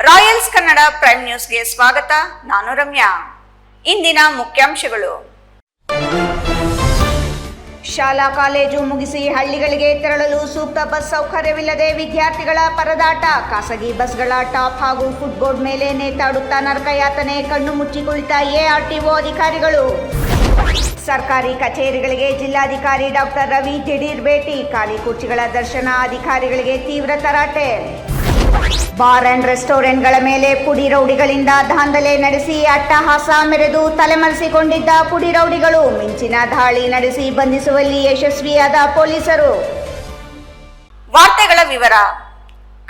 Royals Kannada prime ನ್ಯೂಸ್ಗೆ ಸ್ವಾಗತ. ನಾನು ರಮ್ಯಾ. ಇಂದಿನ ಮುಖ್ಯಾಂಶಗಳು. ಶಾಲಾ ಕಾಲೇಜು ಮುಗಿಸಿ ಹಳ್ಳಿಗಳಿಗೆ ತೆರಳಲು ಸೂಕ್ತ ಬಸ್ ಸೌಕರ್ಯವಿಲ್ಲದೆ ವಿದ್ಯಾರ್ಥಿಗಳ ಪರದಾಟ. ಖಾಸಗಿ ಬಸ್ಗಳ ಟಾಪ್ ಹಾಗೂ ಫುಟ್ಬೋರ್ಡ್ ಮೇಲೆ ನೇತಾಡುತ್ತಾ ನರಕಯಾತನೆ. ಕಣ್ಣು ಮುಚ್ಚಿ ಕುಳಿತ ಎಆರ್ಟಿಒ ಅಧಿಕಾರಿಗಳು. ಸರ್ಕಾರಿ ಕಚೇರಿಗಳಿಗೆ ಜಿಲ್ಲಾಧಿಕಾರಿ ಡಾಕ್ಟರ್ ರವಿ ದಿಢೀರ್ ಭೇಟಿ. ಖಾಲಿ ಕುರ್ಚಿಗಳ ದರ್ಶನ. ಅಧಿಕಾರಿಗಳಿಗೆ ತೀವ್ರ ತರಾಟೆ. ಬಾರ್ ಅಂಡ್ ರೆಸ್ಟೋರೆಂಟ್ಗಳ ಮೇಲೆ ಪುಡಿ ರೌಡಿಗಳಿಂದ ದಾಂಧಲೆ ನಡೆಸಿ ಅಟ್ಟಹಾಸ ಮೆರೆದು ತಲೆಮರೆಸಿಕೊಂಡಿದ್ದ ಪುಡಿ ರೌಡಿಗಳು. ಮಿಂಚಿನ ದಾಳಿ ನಡೆಸಿ ಬಂಧಿಸುವಲ್ಲಿ ಯಶಸ್ವಿಯಾದ ಪೊಲೀಸರು. ವಾರ್ತೆಗಳ ವಿವರ.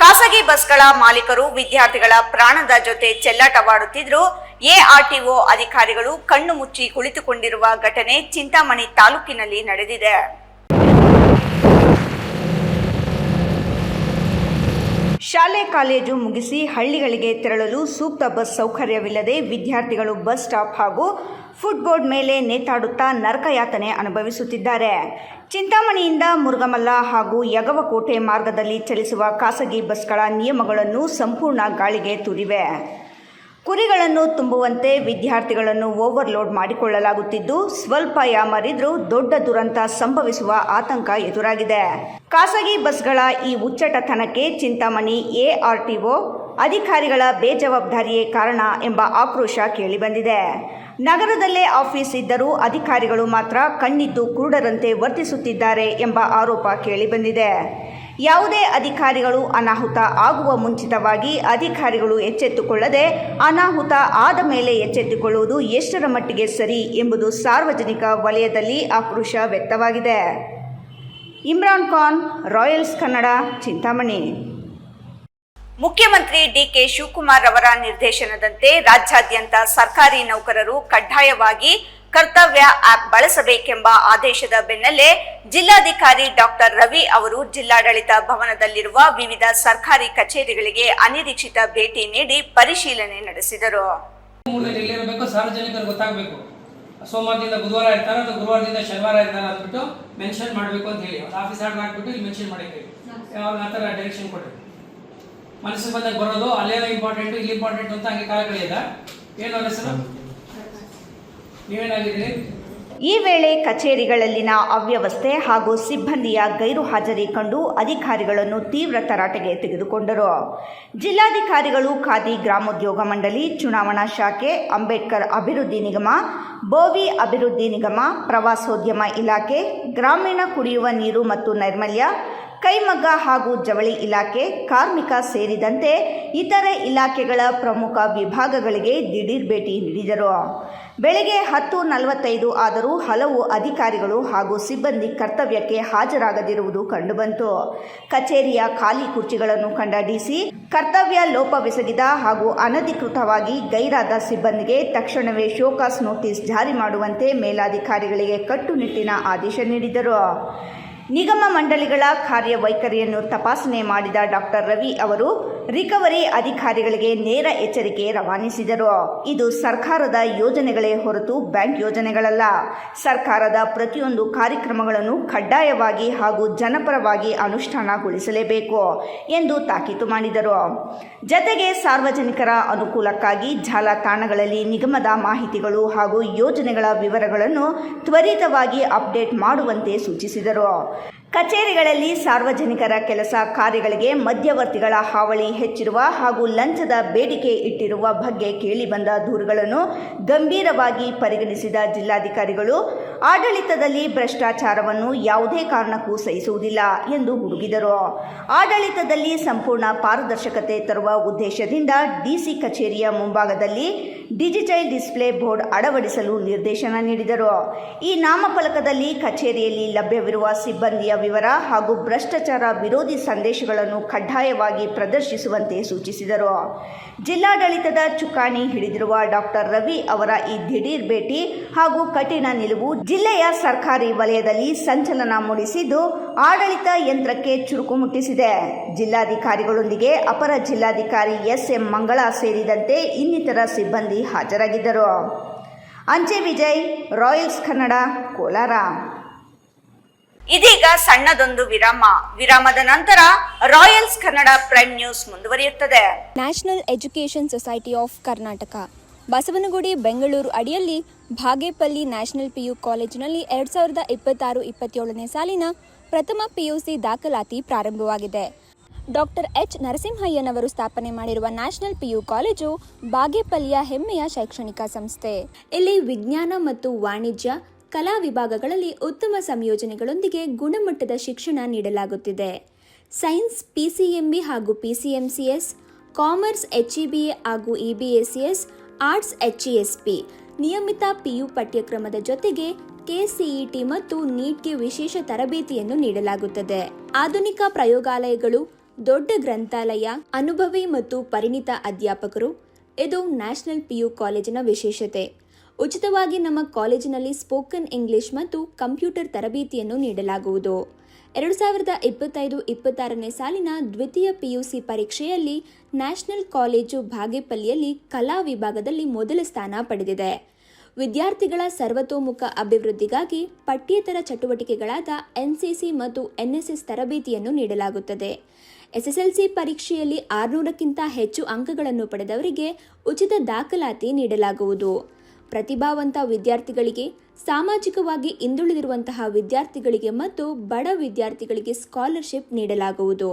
ಖಾಸಗಿ ಬಸ್ಗಳ ಮಾಲೀಕರು ವಿದ್ಯಾರ್ಥಿಗಳ ಪ್ರಾಣದ ಜೊತೆ ಚೆಲ್ಲಾಟವಾಡುತ್ತಿದ್ದರೂ ಎಆರ್ಟಿಒ ಅಧಿಕಾರಿಗಳು ಕಣ್ಣು ಮುಚ್ಚಿ ಕುಳಿತುಕೊಂಡಿರುವ ಘಟನೆ ಚಿಂತಾಮಣಿ ತಾಲೂಕಿನಲ್ಲಿ ನಡೆದಿದೆ. ಶಾಲೆ ಕಾಲೇಜು ಮುಗಿಸಿ ಹಳ್ಳಿಗಳಿಗೆ ತೆರಳಲು ಸೂಕ್ತ ಬಸ್ ಸೌಕರ್ಯವಿಲ್ಲದೆ ವಿದ್ಯಾರ್ಥಿಗಳು ಬಸ್ ಸ್ಟಾಪ್ ಹಾಗೂ ಫುಟ್ಬೋರ್ಡ್ ಮೇಲೆ ನೇತಾಡುತ್ತಾ ನರಕಯಾತನೆ ಅನುಭವಿಸುತ್ತಿದ್ದಾರೆ. ಚಿಂತಾಮಣಿಯಿಂದ ಮುರುಗಮಲ್ಲ ಹಾಗೂ ಯಗವಕೋಟೆ ಮಾರ್ಗದಲ್ಲಿ ಚಲಿಸುವ ಖಾಸಗಿ ಬಸ್ಗಳ ನಿಯಮಗಳನ್ನು ಸಂಪೂರ್ಣ ಗಾಳಿಗೆ ತೂರಿವೆ. ಕುರಿಗಳನ್ನು ತುಂಬುವಂತೆ ವಿದ್ಯಾರ್ಥಿಗಳನ್ನು ಓವರ್ಲೋಡ್ ಮಾಡಿಕೊಳ್ಳಲಾಗುತ್ತಿದ್ದು, ಸ್ವಲ್ಪ ಯಾಮರಿದ್ರೂ ದೊಡ್ಡ ದುರಂತ ಸಂಭವಿಸುವ ಆತಂಕ ಎದುರಾಗಿದೆ. ಖಾಸಗಿ ಬಸ್ಗಳ ಈ ಉಚ್ಚಟತನಕ್ಕೆ ಚಿಂತಾಮಣಿ ಎಆರ್ಟಿಒ ಅಧಿಕಾರಿಗಳ ಬೇಜವಾಬ್ದಾರಿಯೇ ಕಾರಣ ಎಂಬ ಆಕ್ರೋಶ ಕೇಳಿಬಂದಿದೆ. ನಗರದಲ್ಲೇ ಆಫೀಸ್ ಇದ್ದರೂ ಅಧಿಕಾರಿಗಳು ಮಾತ್ರ ಕಣ್ಣಿದ್ದು ಕುರುಡರಂತೆ ವರ್ತಿಸುತ್ತಿದ್ದಾರೆ ಎಂಬ ಆರೋಪ ಕೇಳಿಬಂದಿದೆ. ಯಾವುದೇ ಅಧಿಕಾರಿಗಳು ಅನಾಹುತ ಆಗುವ ಮುಂಚಿತವಾಗಿ ಅಧಿಕಾರಿಗಳು ಎಚ್ಚೆತ್ತುಕೊಳ್ಳದೆ ಅನಾಹುತ ಆದ ಮೇಲೆ ಎಚ್ಚೆತ್ತುಕೊಳ್ಳುವುದು ಎಷ್ಟರ ಮಟ್ಟಿಗೆ ಸರಿ ಎಂಬುದು ಸಾರ್ವಜನಿಕ ವಲಯದಲ್ಲಿ ಆಕ್ರೋಶ ವ್ಯಕ್ತವಾಗಿದೆ. ಇಮ್ರಾನ್ ಖಾನ್, ರಾಯಲ್ಸ್ ಕನ್ನಡ, ಚಿಂತಾಮಣಿ. ಮುಖ್ಯಮಂತ್ರಿ ಡಿಕೆ ಶಿವಕುಮಾರ್ ಅವರ ನಿರ್ದೇಶನದಂತೆ ರಾಜ್ಯಾದ್ಯಂತ ಸರ್ಕಾರಿ ನೌಕರರು ಕಡ್ಡಾಯವಾಗಿ ಕರ್ತವ್ಯ ಆಪ್ ಬಳಸಬೇಕೆಂಬ ಆದೇಶದ ಬೆನ್ನಲ್ಲೇ ಜಿಲ್ಲಾಧಿಕಾರಿ ಡಾಕ್ಟರ್ ರವಿ ಅವರು ಜಿಲ್ಲಾಡಳಿತ ಭವನದಲ್ಲಿರುವ ವಿವಿಧ ಸರ್ಕಾರಿ ಕಚೇರಿಗಳಿಗೆ ಅನಿರೀಕ್ಷಿತ ಭೇಟಿ ನೀಡಿ ಪರಿಶೀಲನೆ ನಡೆಸಿದರು. ಸಾರ್ವಜನಿಕರು ಗೊತ್ತಾಗಬೇಕು, ಸೋಮವಾರದಿಂದ ಬುಧವಾರ ಇರ್ತಾರೆ ಅಥವಾ ಗುರುವಾರದಿಂದ ಶನಿವಾರ ಇರ್ತಾರೆ ಅಂದ್ಬಿಟ್ಟು ಮೆನ್ಷನ್ ಮಾಡಬೇಕು ಅಂತ ಹೇಳಿ ಒಂದು ಆಫೀಸ್ ಆರ್ಡರ್ ಹಾಕ್ಬಿಟ್ಟು ಇಲ್ಲಿ ಮೆನ್ಷನ್ ಮಾಡಕ್ಕೆ ಯಾವಾಗ ಆ ಥರ ಡೈರೆಕ್ಷನ್ ಕೊಡ್ರಿ. ಮನಸ್ಸಿಗೆ ಬಂದಾಗ ಬರೋದು ಅಲ್ಲೇನೋ ಇಂಪಾರ್ಟೆಂಟು ಇಲ್ಲಿ ಇಂಪಾರ್ಟೆಂಟ್ ಅಂತ ಹಂಗೆ ಕಾಲ ಕಳೆಯದ ಏನು ಹೆಸರು ನೀವೇನಾಗಿದ್ದೀರಿ. ಈ ವೇಳೆ ಕಚೇರಿಗಳಲ್ಲಿನ ಅವ್ಯವಸ್ಥೆ ಹಾಗೂ ಸಿಬ್ಬಂದಿಯ ಗೈರು ಹಾಜರಿ ಕಂಡು ಅಧಿಕಾರಿಗಳನ್ನು ತೀವ್ರ ತರಾಟೆಗೆ ತೆಗೆದುಕೊಂಡರು. ಜಿಲ್ಲಾಧಿಕಾರಿಗಳು ಖಾದಿ ಗ್ರಾಮೋದ್ಯೋಗ ಮಂಡಳಿ, ಚುನಾವಣಾ ಶಾಖೆ, ಅಂಬೇಡ್ಕರ್ ಅಭಿವೃದ್ಧಿ ನಿಗಮ, ಬೋವಿ ಅಭಿವೃದ್ಧಿ ನಿಗಮ, ಪ್ರವಾಸೋದ್ಯಮ ಇಲಾಖೆ, ಗ್ರಾಮೀಣ ಕುಡಿಯುವ ನೀರು ಮತ್ತು ನೈರ್ಮಲ್ಯ, ಕೈಮಗ್ಗ ಹಾಗೂ ಜವಳಿ ಇಲಾಖೆ, ಕಾರ್ಮಿಕ ಸೇರಿದಂತೆ ಇತರೆ ಇಲಾಖೆಗಳ ಪ್ರಮುಖ ವಿಭಾಗಗಳಿಗೆ ದಿಢೀರ್ ಭೇಟಿ ನೀಡಿದರು. ಬೆಳಗ್ಗೆ 10:45 ಆದರೂ ಹಲವು ಅಧಿಕಾರಿಗಳು ಹಾಗೂ ಸಿಬ್ಬಂದಿ ಕರ್ತವ್ಯಕ್ಕೆ ಹಾಜರಾಗದಿರುವುದು ಕಂಡುಬಂತು. ಕಚೇರಿಯ ಖಾಲಿ ಕುರ್ಚಿಗಳನ್ನು ಕಂಡ ಡಿಸಿ ಕರ್ತವ್ಯ ಲೋಪವೆಸಗಿದ ಹಾಗೂ ಅನಧಿಕೃತವಾಗಿ ಗೈರಾದ ಸಿಬ್ಬಂದಿಗೆ ತಕ್ಷಣವೇ ಶೋಕಾಸ್ ನೋಟಿಸ್ ಜಾರಿ ಮಾಡುವಂತೆ ಮೇಲಾಧಿಕಾರಿಗಳಿಗೆ ಕಟ್ಟುನಿಟ್ಟಿನ ಆದೇಶ ನೀಡಿದರು. ನಿಗಮ ಮಂಡಳಿಗಳ ಕಾರ್ಯವೈಖರಿಯನ್ನು ತಪಾಸಣೆ ಮಾಡಿದ ಡಾಕ್ಟರ್ ರವಿ ಅವರು ರಿಕವರಿ ಅಧಿಕಾರಿಗಳಿಗೆ ನೇರ ಎಚ್ಚರಿಕೆ ರವಾನಿಸಿದರು. ಇದು ಸರ್ಕಾರದ ಯೋಜನೆಗಳೇ ಹೊರತು ಬ್ಯಾಂಕ್ ಯೋಜನೆಗಳಲ್ಲ. ಸರ್ಕಾರದ ಪ್ರತಿಯೊಂದು ಕಾರ್ಯಕ್ರಮಗಳನ್ನು ಕಡ್ಡಾಯವಾಗಿ ಹಾಗೂ ಜನಪರವಾಗಿ ಅನುಷ್ಠಾನಗೊಳಿಸಲೇಬೇಕು ಎಂದು ತಾಕೀತು ಮಾಡಿದರು. ಜತೆಗೆ ಸಾರ್ವಜನಿಕರ ಅನುಕೂಲಕ್ಕಾಗಿ ಜಾಲತಾಣಗಳಲ್ಲಿ ನಿಗಮದ ಮಾಹಿತಿಗಳು ಹಾಗೂ ಯೋಜನೆಗಳ ವಿವರಗಳನ್ನು ತ್ವರಿತವಾಗಿ ಅಪ್ಡೇಟ್ ಮಾಡುವಂತೆ ಸೂಚಿಸಿದರು. ಕಚೇರಿಗಳಲ್ಲಿ ಸಾರ್ವಜನಿಕರ ಕೆಲಸ ಕಾರ್ಯಗಳಿಗೆ ಮಧ್ಯವರ್ತಿಗಳ ಹಾವಳಿ ಹೆಚ್ಚಿರುವ ಹಾಗೂ ಲಂಚದ ಬೇಡಿಕೆ ಇಟ್ಟಿರುವ ಬಗ್ಗೆ ಕೇಳಿಬಂದ ದೂರುಗಳನ್ನು ಗಂಭೀರವಾಗಿ ಪರಿಗಣಿಸಿದ ಜಿಲ್ಲಾಧಿಕಾರಿಗಳು ಆಡಳಿತದಲ್ಲಿ ಭ್ರಷ್ಟಾಚಾರವನ್ನು ಯಾವುದೇ ಕಾರಣಕ್ಕೂ ಸಹಿಸುವುದಿಲ್ಲ ಎಂದು ಗುಡುಗಿದರು. ಆಡಳಿತದಲ್ಲಿ ಸಂಪೂರ್ಣ ಪಾರದರ್ಶಕತೆ ತರುವ ಉದ್ದೇಶದಿಂದ ಡಿಸಿ ಕಚೇರಿಯ ಮುಂಭಾಗದಲ್ಲಿ ಡಿಜಿಟಲ್ ಡಿಸ್ಪ್ಲೇ ಬೋರ್ಡ್ ಅಳವಡಿಸಲು ನಿರ್ದೇಶನ ನೀಡಿದರು. ಈ ನಾಮಫಲಕದಲ್ಲಿ ಕಚೇರಿಯಲ್ಲಿ ಲಭ್ಯವಿರುವ ಸಿಬ್ಬಂದಿಯ ವಿವರ ಹಾಗೂ ಭ್ರಷ್ಟಾಚಾರ ವಿರೋಧಿ ಸಂದೇಶಗಳನ್ನು ಕಡ್ಡಾಯವಾಗಿ ಪ್ರದರ್ಶಿಸುವಂತೆ ಸೂಚಿಸಿದರು. ಜಿಲ್ಲಾಡಳಿತದ ಚುಕ್ಕಾಣಿ ಹಿಡಿದಿರುವ ಡಾಕ್ಟರ್ ರವಿ ಅವರ ಈ ದಿಢೀರ್ ಭೇಟಿ ಹಾಗೂ ಕಠಿಣ ನಿಲುವು ಜಿಲ್ಲೆಯ ಸರ್ಕಾರಿ ವಲಯದಲ್ಲಿ ಸಂಚಲನ ಮೂಡಿಸಿದ್ದು ಆಡಳಿತ ಯಂತ್ರಕ್ಕೆ ಚುರುಕು ಮುಟ್ಟಿಸಿದೆ. ಜಿಲ್ಲಾಧಿಕಾರಿಗಳೊಂದಿಗೆ ಅಪರ ಜಿಲ್ಲಾಧಿಕಾರಿ ಎಸ್.ಎಂ. ಮಂಗಳಾ ಸೇರಿದಂತೆ ಇನ್ನಿತರ ಸಿಬ್ಬಂದಿ ಹಾಜರಾಗಿದ್ದರು. ಅಂಚೆ ವಿಜಯ್, ರಾಯಲ್ಸ್ ಕನ್ನಡ, ಕೋಲಾರ. ಇದೀಗ ಸಣ್ಣದೊಂದು ವಿರಾಮದ ನಂತರ ರಾಯಲ್ಸ್ ಕನ್ನಡ ಪ್ರೈಮ್ ನ್ಯೂಸ್ ಮುಂದುವರಿಯುತ್ತದೆ. National education society of Karnataka Basavanagudi Bengaluru ಅಡಿಯಲ್ಲಿ ಭಾಗೇಪಲ್ಲಿ ನ್ಯಾಷನಲ್ ಪಿಯು ಕಾಲೇಜಿನಲ್ಲಿ 2026-27ನೇ ಸಾಲಿನ ಪ್ರಥಮ ಪಿಯುಸಿ ದಾಖಲಾತಿ ಪ್ರಾರಂಭವಾಗಿದೆ. ಡಾಕ್ಟರ್ ಎಚ್ ನರಸಿಂಹಯ್ಯನವರು ಸ್ಥಾಪನೆ ಮಾಡಿರುವ ನ್ಯಾಷನಲ್ ಪಿಯು ಕಾಲೇಜು ಬಾಗೇಪಲ್ಲಿಯ ಹೆಮ್ಮೆಯ ಶೈಕ್ಷಣಿಕ ಸಂಸ್ಥೆ. ಇಲ್ಲಿ ವಿಜ್ಞಾನ ಮತ್ತು ವಾಣಿಜ್ಯ, ಕಲಾ ವಿಭಾಗಗಳಲ್ಲಿ ಉತ್ತಮ ಸಂಯೋಜನೆಗಳೊಂದಿಗೆ ಗುಣಮಟ್ಟದ ಶಿಕ್ಷಣ ನೀಡಲಾಗುತ್ತಿದೆ. ಸೈನ್ಸ್ PCMB ಹಾಗೂ PCMCS, ಕಾಮರ್ಸ್ HEBA ಹಾಗೂ EBACS, ಆರ್ಟ್ಸ್ HESP, ನಿಯಮಿತ PU ಪಠ್ಯಕ್ರಮದ ಜೊತೆಗೆ KCET ಮತ್ತು ನೀಟ್ಗೆ ವಿಶೇಷ ತರಬೇತಿಯನ್ನು ನೀಡಲಾಗುತ್ತದೆ. ಆಧುನಿಕ ಪ್ರಯೋಗಾಲಯಗಳು, ದೊಡ್ಡ ಗ್ರಂಥಾಲಯ, ಅನುಭವಿ ಮತ್ತು ಪರಿಣಿತ ಅಧ್ಯಾಪಕರು ಇದು ನ್ಯಾಷನಲ್ PU ಕಾಲೇಜಿನ ವಿಶೇಷತೆ. ಉಚಿತವಾಗಿ ನಮ್ಮ ಕಾಲೇಜಿನಲ್ಲಿ ಸ್ಪೋಕನ್ ಇಂಗ್ಲಿಷ್ ಮತ್ತು ಕಂಪ್ಯೂಟರ್ ತರಬೇತಿಯನ್ನು ನೀಡಲಾಗುವುದು. 2025-26ನೇ ಸಾಲಿನ ದ್ವಿತೀಯ PUC ಪರೀಕ್ಷೆಯಲ್ಲಿ ನ್ಯಾಷನಲ್ ಕಾಲೇಜು ಬಾಗೇಪಲ್ಲಿಯಲ್ಲಿ ಕಲಾ ವಿಭಾಗದಲ್ಲಿ ಮೊದಲ ಸ್ಥಾನ ಪಡೆದಿದೆ. ವಿದ್ಯಾರ್ಥಿಗಳ ಸರ್ವತೋಮುಖ ಅಭಿವೃದ್ಧಿಗಾಗಿ ಪಠ್ಯೇತರ ಚಟುವಟಿಕೆಗಳಾದ NCC ಮತ್ತು NSS ತರಬೇತಿಯನ್ನು ನೀಡಲಾಗುತ್ತದೆ. SSLC ಪರೀಕ್ಷೆಯಲ್ಲಿ 600ಕ್ಕಿಂತ ಹೆಚ್ಚು ಅಂಕಗಳನ್ನು ಪಡೆದವರಿಗೆ ಉಚಿತ ದಾಖಲಾತಿ ನೀಡಲಾಗುವುದು. ಪ್ರತಿಭಾವಂತ ವಿದ್ಯಾರ್ಥಿಗಳಿಗೆ, ಸಾಮಾಜಿಕವಾಗಿ ಹಿಂದುಳಿದಿರುವಂತಹ ವಿದ್ಯಾರ್ಥಿಗಳಿಗೆ ಮತ್ತು ಬಡ ವಿದ್ಯಾರ್ಥಿಗಳಿಗೆ ಸ್ಕಾಲರ್ಶಿಪ್ ನೀಡಲಾಗುವುದು.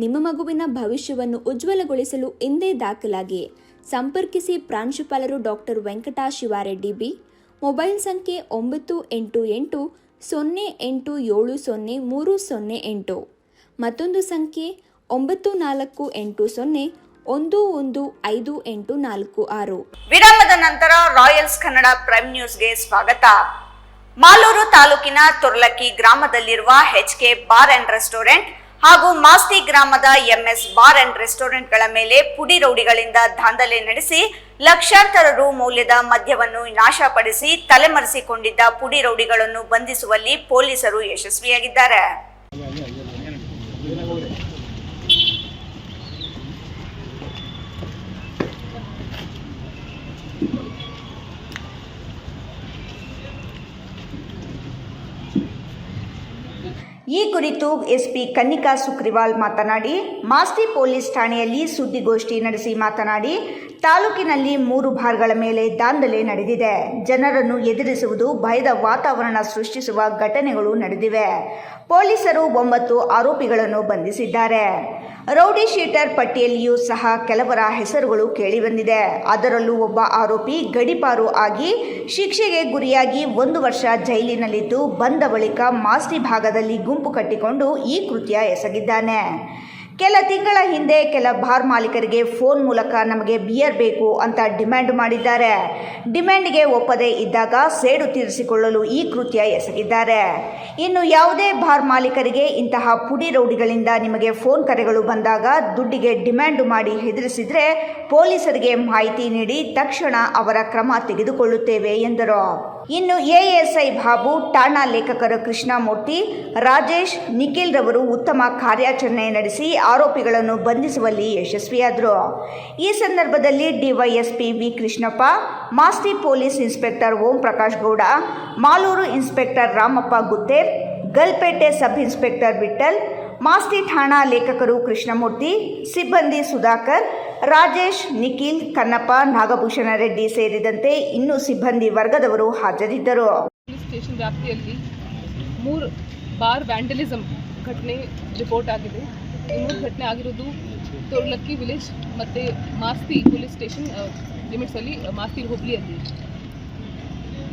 ನಿಮ್ಮ ಮಗುವಿನ ಭವಿಷ್ಯವನ್ನು ಉಜ್ವಲಗೊಳಿಸಲು ಇಂದೇ ದಾಖಲಾಗಿ. ಸಂಪರ್ಕಿಸಿ ಪ್ರಾಂಶುಪಾಲರು doctor Venkata Shivareddy B. Mobile ಸಂಖ್ಯೆ 98870308. ಮತ್ತೊಂದು ಸಂಖ್ಯೆ 9480115846. ವಿರಾಮದ ನಂತರ ರಾಯಲ್ಸ್ ಕನ್ನಡ ಪ್ರೈಮ್ ನ್ಯೂಸ್ಗೆ ಸ್ವಾಗತ. ಮಾಲೂರು ತಾಲೂಕಿನ ತುರ್ಲಕ್ಕಿ ಗ್ರಾಮದಲ್ಲಿರುವ HK ಬಾರ್ ಅಂಡ್ ರೆಸ್ಟೋರೆಂಟ್ ಹಾಗೂ ಮಾಸ್ತಿ ಗ್ರಾಮದ MS ಬಾರ್ ಅಂಡ್ ರೆಸ್ಟೋರೆಂಟ್ಗಳ ಮೇಲೆ ಪುಡಿ ರೌಡಿಗಳಿಂದ ದಾಂಧಲೆ ನಡೆಸಿ ಲಕ್ಷಾಂತರ ರು ಮೌಲ್ಯದ ಮದ್ಯವನ್ನು ನಾಶಪಡಿಸಿ ತಲೆಮರೆಸಿಕೊಂಡಿದ್ದ ಪುಡಿ ರೌಡಿಗಳನ್ನು ಬಂಧಿಸುವಲ್ಲಿ ಪೊಲೀಸರು ಯಶಸ್ವಿಯಾಗಿದ್ದಾರೆ. ಈ ಕುರಿತು SP ಕನ್ನಿಕಾ ಸುಕ್ರಿವಾಲ್ ಮಾತನಾಡಿ, ಮಾಸ್ತಿ ಪೊಲೀಸ್ ಠಾಣೆಯಲ್ಲಿ ಸುದ್ದಿಗೋಷ್ಠಿ ನಡೆಸಿ ಮಾತನಾಡಿ, ತಾಲೂಕಿನಲ್ಲಿ 3 ಬಾರ್ಗಳ ಮೇಲೆ ದಾಂಧಲೆ ನಡೆದಿದೆ. ಜನರನ್ನು ಎದುರಿಸುವುದು, ಭಯದ ವಾತಾವರಣ ಸೃಷ್ಟಿಸುವ ಘಟನೆಗಳು ನಡೆದಿವೆ. ಪೊಲೀಸರು 9 ಆರೋಪಿಗಳನ್ನು ಬಂಧಿಸಿದ್ದಾರೆ. ರೌಡಿ ಶೀಟರ್ ಪಟ್ಟಿಯಲ್ಲಿಯೂ ಸಹ ಕೆಲವರ ಹೆಸರುಗಳು ಕೇಳಿಬಂದಿದೆ. ಅದರಲ್ಲೂ ಒಬ್ಬ ಆರೋಪಿ ಗಡೀಪಾರು ಆಗಿ ಶಿಕ್ಷೆಗೆ ಗುರಿಯಾಗಿ 1 ವರ್ಷ ಜೈಲಿನಲ್ಲಿದ್ದು ಬಂದ ಬಳಿಕ ಮಾಸ್ತಿ ಭಾಗದಲ್ಲಿ ಗುಂಪು ಕಟ್ಟಿಕೊಂಡು ಈ ಕೃತ್ಯ ಎಸಗಿದ್ದಾನೆ. ಕೆಲ ತಿಂಗಳ ಹಿಂದೆ ಕೆಲ ಬಾರ್ ಮಾಲೀಕರಿಗೆ ಫೋನ್ ಮೂಲಕ ನಮಗೆ ಬಿಯರ್ ಬೇಕು ಅಂತ ಡಿಮ್ಯಾಂಡ್ ಮಾಡಿದ್ದಾರೆ. ಡಿಮ್ಯಾಂಡ್ಗೆ ಒಪ್ಪದೇ ಇದ್ದಾಗ ಸೇಡು ತೀರಿಸಿಕೊಳ್ಳಲು ಈ ಕೃತ್ಯ ಎಸಗಿದ್ದಾರೆ. ಇನ್ನು ಯಾವುದೇ ಬಾರ್ ಮಾಲೀಕರಿಗೆ ಇಂತಹ ಪುಡಿ ರೌಡಿಗಳಿಂದ ನಿಮಗೆ ಫೋನ್ ಕರೆಗಳು ಬಂದಾಗ ದುಡ್ಡಿಗೆ ಡಿಮ್ಯಾಂಡ್ ಮಾಡಿ ಹೆದರಿಸಿದರೆ ಪೊಲೀಸರಿಗೆ ಮಾಹಿತಿ ನೀಡಿ ತಕ್ಷಣ ಅವರ ಕ್ರಮ ತೆಗೆದುಕೊಳ್ಳುತ್ತೇವೆ ಎಂದರು. ಇನ್ನು ASI ಬಾಬು, ಠಾಣಾ ಲೇಖಕರು ಕೃಷ್ಣಮೂರ್ತಿ, ರಾಜೇಶ್, ನಿಖಿಲ್ ರವರು ಉತ್ತಮ ಕಾರ್ಯಾಚರಣೆ ನಡೆಸಿ ಆರೋಪಿಗಳನ್ನು ಬಂಧಿಸುವಲ್ಲಿ ಯಶಸ್ವಿಯಾದರು. ಈ ಸಂದರ್ಭದಲ್ಲಿ DYSP V Krishnappa, Masti police inspector Om Prakash Gowda, Malur inspector Ramappa Gutter, Galpete sub inspector Vittal, Masti ಠಾಣಾ ಲೇಖಕರು ಕೃಷ್ಣಮೂರ್ತಿ, ಸಿಬ್ಬಂದಿ ಸುಧಾಕರ್, ರಾಜೇಶ್, ನಿಖಿಲ್, ಕನ್ನಪ್ಪ, ನಾಗಭೂಷಣ ರೆಡ್ಡಿ ಸೇರಿದಂತೆ ಇನ್ನೂ ಸಿಬ್ಬಂದಿ ವರ್ಗದವರು ಹಾಜರಿದ್ದರು. ಪೊಲೀಸ್ ಸ್ಟೇಷನ್ ವ್ಯಾಪ್ತಿಯಲ್ಲಿ 3 ಬಾರ್ ವ್ಯಾಂಡಲಿಸಮ್ ಘಟನೆ ರಿಪೋರ್ಟ್ ಆಗಿದೆ. ಈ 3 ಘಟನೆ ಆಗಿರೋದು ತೊರ್ಲಕ್ಕಿ ವಿಲೇಜ್ ಮತ್ತು ಮಾಸ್ತಿ ಪೊಲೀಸ್ ಸ್ಟೇಷನ್ ಲಿಮಿಟ್ಸಲ್ಲಿ, ಮಾಸ್ತಿ ಹೋಬಳಿಯಲ್ಲಿ.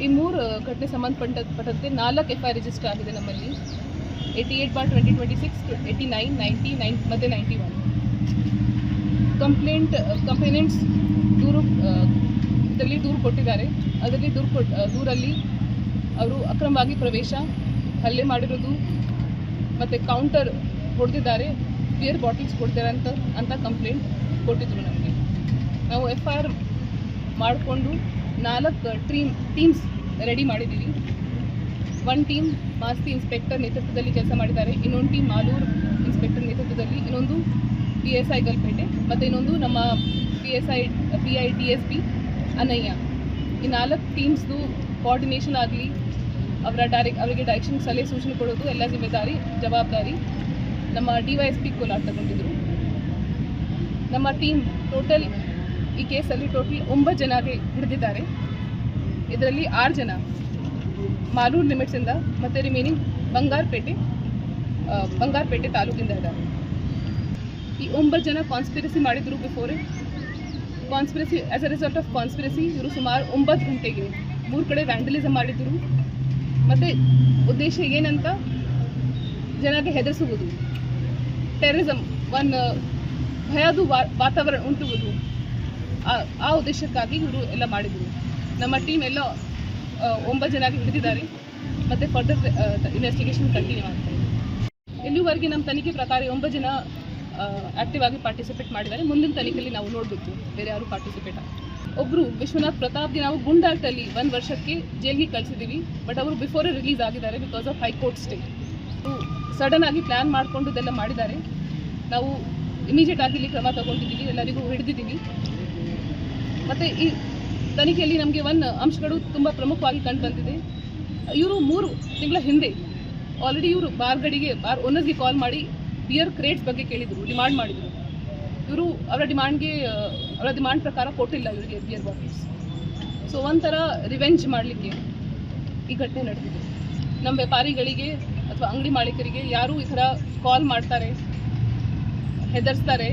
ಈ 3 ಘಟನೆ ಸಂಬಂಧಪಟ್ಟಂತೆ 4 FIR ರಿಜಿಸ್ಟರ್ ಆಗಿದೆ ನಮ್ಮಲ್ಲಿ. 88/2026, 89, 90 ಮತ್ತು 91. ಕಂಪ್ಲೇನೆಂಟ್ಸ್ ಇದರಲ್ಲಿ ದೂರು ಕೊಟ್ಟಿದ್ದಾರೆ. ಅದರಲ್ಲಿ ದೂರಲ್ಲಿ ಅವರು ಅಕ್ರಮವಾಗಿ ಪ್ರವೇಶ, ಹಲ್ಲೆ ಮಾಡಿರೋದು ಮತ್ತು ಕೌಂಟರ್ ಹೊಡೆದಿದ್ದಾರೆ, ಬಿಯರ್ ಬಾಟಲ್ಸ್ ಕೊಡ್ತಾರೆ ಅಂತ ಕಂಪ್ಲೇಂಟ್ ಕೊಟ್ಟಿದ್ರು ನಮಗೆ. ನಾವು FIR ಮಾಡಿಕೊಂಡು 4 ಟೀಮ್ಸ್ ರೆಡಿ ಮಾಡಿದ್ದೀವಿ. 1 ಟೀಮ್ ಮಾಸ್ತಿ ಇನ್ಸ್ಪೆಕ್ಟರ್ ನೇತೃತ್ವದಲ್ಲಿ ಕೆಲಸ ಮಾಡಿದ್ದಾರೆ, ಇನ್ನೊಂದು ಟೀಮ್ ಮಾಲೂರು ಇನ್ಸ್ಪೆಕ್ಟರ್ ನೇತೃತ್ವದಲ್ಲಿ, ಇನ್ನೊಂದು PSI ಗಲ್ಪೇಟೆ ಮತ್ತು ಇನ್ನೊಂದು ನಮ್ಮ PI DSP ಅನಯ್ಯ. ಈ 4 ಟೀಮ್ಸ್ದು ಕೋಆರ್ಡಿನೇಷನ್ ಆಗಲಿ, ಅವರಿಗೆ ಡೈರೆಕ್ಷನ್ ಸಲಹೆ ಸೂಚನೆ ಕೊಡೋದು ಎಲ್ಲ ಜವಾಬ್ದಾರಿ ನಮ್ಮ DYSP ಕೋಲಾರ್ ತಗೊಂಡಿದ್ರು. ನಮ್ಮ ಟೀಮ್ ಟೋಟಲ್ ಈ ಕೇಸಲ್ಲಿ ಟೋಟಲ್ 9 ಜನಗೆ ಹಿಡಿದಿದ್ದಾರೆ. ಇದರಲ್ಲಿ 6 ಜನ ಮಾಲೂರು ಲಿಮಿಟ್ಸಿಂದ ಮತ್ತು ರಿಮೈನಿಂಗ್ ಬಂಗಾರಪೇಟೆ ತಾಲೂಕಿಂದ ಇದ್ದಾರೆ. ಈ 9 ಜನ ಕಾನ್ಸ್ಪಿರಸಿ ಮಾಡಿದ್ರು. Conspiracy as a result of conspiracy ಇವರು ಸುಮಾರು 9 ಗಂಟೆಗೆ 3 ಕಡೆ ವ್ಯಾಂಡಲಿಸಮ್ ಮಾಡಿದ್ರು. ಮತ್ತು ಉದ್ದೇಶ ಏನಂತ ಜನರಿಗೆ ಹೆದರಿಸುವುದು, ಟೆರರಿಸಮ್, ಭಯದ ವಾತಾವರಣ ಉಂಟುವುದು, ಆ ಉದ್ದೇಶಕ್ಕಾಗಿ ಇವರು ಎಲ್ಲ ಮಾಡಿದರು. ನಮ್ಮ ಟೀಮ್ ಎಲ್ಲ 9 ಜನಗೆ ಹಿಡಿದಿದ್ದಾರೆ ಮತ್ತು ಫರ್ದರ್ ಇನ್ವೆಸ್ಟಿಗೇಷನ್ ಕಂಟಿನ್ಯೂ ಆಗ್ತದೆ. ಇಲ್ಲಿವರೆಗೆ ನಮ್ಮ ತನಿಖೆ ಪ್ರಕಾರ 9 ಜನ ಆ್ಯಕ್ಟಿವ್ ಆಗಿ ಪಾರ್ಟಿಸಿಪೇಟ್ ಮಾಡಿದ್ದಾರೆ. ಮುಂದಿನ ತನಿಖೆಯಲ್ಲಿ ನಾವು ನೋಡಬೇಕು ಬೇರೆ ಯಾರು ಪಾರ್ಟಿಸಿಪೇಟ್ ಆಗ್ತಾರೆ. ಒಬ್ಬರು ವಿಶ್ವನಾಥ್ ಪ್ರತಾಪ್ಗೆ ನಾವು ಗುಂಡಾಟಲ್ಲಿ 1 ವರ್ಷಕ್ಕೆ ಜೈಲಿಗೆ ಕಳಿಸಿದ್ದೀವಿ. ಬಟ್ ಅವರು ಬಿಫೋರೇ ರಿಲೀಸ್ ಆಗಿದ್ದಾರೆ because of high court stay. Sudden ಆಗಿ ಪ್ಲ್ಯಾನ್ ಮಾಡಿಕೊಂಡು ಇದೆಲ್ಲ ಮಾಡಿದ್ದಾರೆ. ನಾವು ಇಮಿಡಿಯೇಟ್ ಆಗಿ ಇಲ್ಲಿ ಕ್ರಮ ತಗೊಂಡಿದ್ದೀವಿ, ಎಲ್ಲರಿಗೂ ಹಿಡಿದಿದ್ದೀವಿ. ಮತ್ತು ಈ ತನಿಖೆಯಲ್ಲಿ ನಮಗೆ ಅಂಶಗಳು ತುಂಬ ಪ್ರಮುಖವಾಗಿ ಕಂಡು ಬಂದಿದೆ. ಇವರು 3 ತಿಂಗಳ ಹಿಂದೆ ಆಲ್ರೆಡಿ ಇವರು ಬಾರ್ ಓನರ್ಸ್ಗೆ ಕಾಲ್ ಮಾಡಿ ಬಿಯರ್ ಕ್ರೇಟ್ಸ್ ಬಗ್ಗೆ ಕೇಳಿದರು, ಡಿಮಾಂಡ್ ಮಾಡಿದರು. ಇವರು ಅವರ ಡಿಮಾಂಡ್ ಪ್ರಕಾರ ಕೊಟ್ಟಿಲ್ಲ ಇವರಿಗೆ ಬಿಯರ್ ಬಾಟಲ್ಸ್. ಸೊ ಒಂಥರ ರಿವೆಂಜ್ ಮಾಡಲಿಕ್ಕೆ ಈ ಘಟನೆ ನಡೆದಿದೆ. ನಮ್ಮ ವ್ಯಾಪಾರಿಗಳಿಗೆ ಅಥವಾ ಅಂಗಡಿ ಮಾಲೀಕರಿಗೆ ಯಾರು ಈ ಥರ ಕಾಲ್ ಮಾಡ್ತಾರೆ, ಹೆದರ್ಸ್ತಾರೆ,